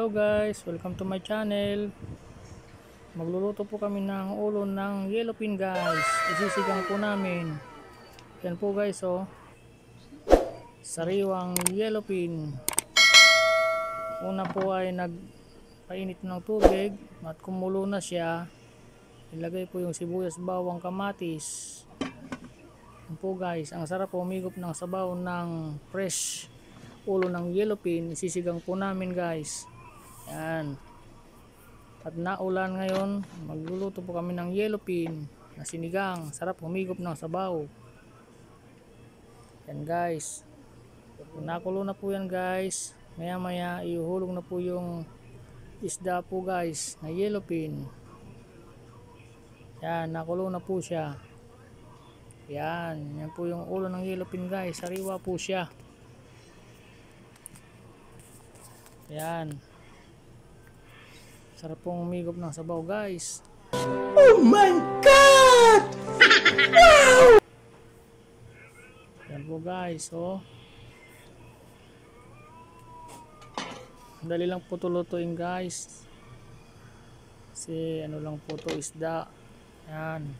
Hello guys, welcome to my channel. Magluluto po kami ng ulo ng yellowfin guys. Isisigang po namin. Yan po guys oh. Sariwang yellowfin. Una po ay nagpainit ng tubig at kumulo na siya. Ilagay po yung sibuyas, bawang, kamatis. Yan po guys, ang sarap po umigop ng sabaw ng fresh ulo ng yellowfin. Isisigang po namin guys. Yan. At naulan ngayon, magluluto po kami ng yellowfin na sinigang. Sarap humigop ng sabaw. Yan guys. Nakulo na po yan guys. Maya maya ihuhulog na po yung isda po guys na yellowfin. Yan, nakulo na po siya. Yan, yan po yung ulo ng yellowfin guys. Sariwa po siya. Yan. Sarap pong umigop ng sabaw guys. Oh my God! Wow! Yan po guys, oh. Dali lang po ito lutuin guys. Kasi ano lang po ito, isda. Yan.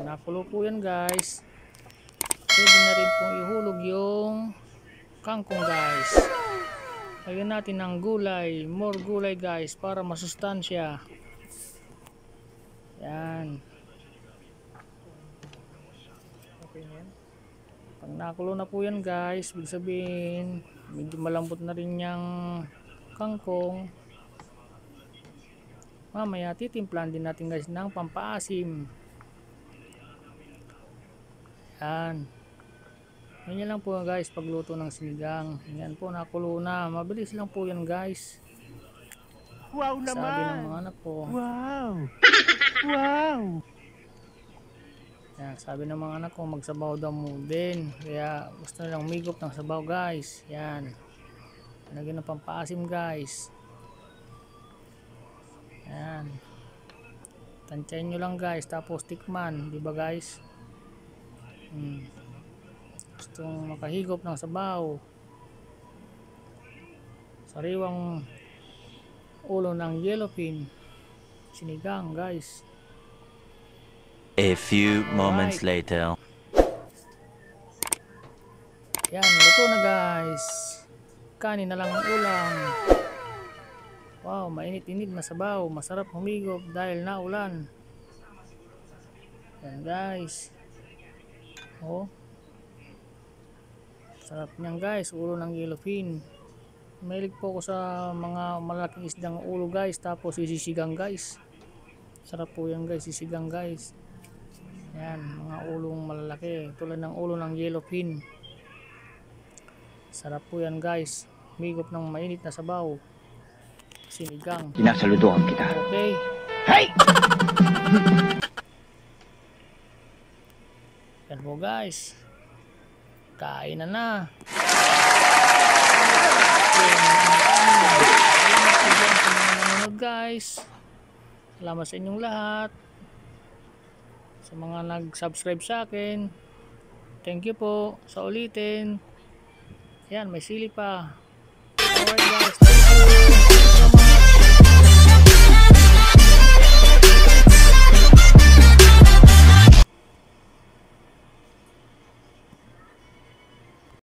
Nakulo po yan guys. Pwede na rin pong ihulog yung kangkong guys. Lagyan natin ng gulay, more gulay guys para masustansya. Yan. Pag nakulo na po yan guys, ibig sabihin medyo malambot na rin yung kangkong. Mamaya titimplan din natin guys ng pampaasim. Yan. Ganyan lang po guys pagluto ng sinigang. Yan po, nakulo na. Mabilis lang po yan guys. Wow naman! Sabi ng mga anak ko. Wow! Wow! Yan, sabi ng mga anak ko magsabaw daw mo din. Kaya gusto nilang umigop ng sabaw guys. Yan. Lagyan ng pampaasim guys. Yan. Tansyahin nyo lang guys. Tapos tikman. Diba guys? Gustong makahigop ng sabaw. Sariwang ulo ng yellowfin sinigang guys. A few moments later. Yan, luto na guys. Kanin na lang ang ulam. Wow, mainit-init na sabaw. Masarap humigop dahil naulan. Yan guys. Oh, sarap niyan guys, ulo ng yellowfin. Mahilig po ako sa mga malaking isdang ulo guys. Tapos isisigang guys. Sarap po yan guys, sisigang guys. Yan, mga ulong malalaki. Tulad ng ulo ng yellowfin. Sarap po yan guys. Humigop ng mainit na sabaw. Sinigang. Sinasaluduhan kita. Okay. Hey! Yan po guys. Kain na. Guys, salamat sa inyong lahat, sa mga nag-subscribe sa akin. Thank you po sa ulitin. Yan, may sili pa. Alright guys.